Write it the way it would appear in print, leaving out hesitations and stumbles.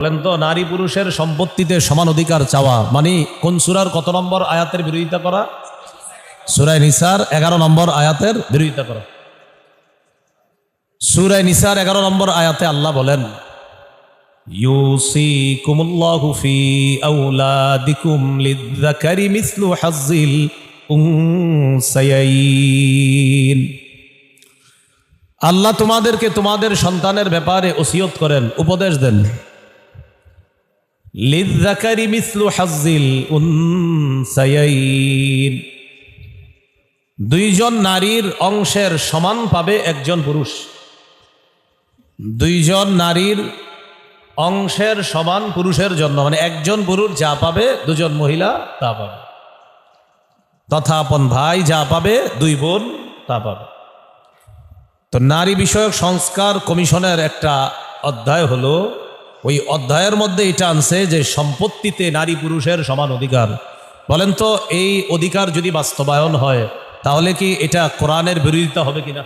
বলেন তো, নারী পুরুষের সম্পত্তিতে সমান অধিকার চাওয়া মানে কোন সূরার কত নম্বর আয়াতের বিরোধিতা করা? সূরা নিসার 11 নম্বর আয়াতের বিরোধিতা করা। সূরা নিসার 11 নম্বর আয়াতে আল্লাহ বলেন, ইউসিকুমুল্লাহু ফি আওলাদিকুম লিযযাকারি মিসলু হাজ্জিল উনসায়াইন। আল্লাহ তোমাদেরকে তোমাদের সন্তানের ব্যাপারে ওসিয়ত করেন, উপদেশ দেন। লিযযাকারি মিসলু হাজ্জিল উনসায়াইন, দুইজন নারীর অংশের সমান পাবে একজন পুরুষ। দুইজন নারীর অংশের সমান পুরুষের জন্য, মানে একজন পুরুষ যা পাবে দুজন মহিলা তা পাবে, তথা আপন ভাই যা পাবে দুই বোন তা পাবে। তো নারী বিষয়ক সংস্কার কমিশনের একটা অধ্যায় হলো, ওই অধ্যায়ের মধ্যে এটা আনছে যে সম্পত্তিতে নারী পুরুষের সমান অধিকার। বলেন তো, এই অধিকার যদি বাস্তবায়ন হয় তাহলে কি এটা কোরআনের বিরোধিতা হবে কিনা?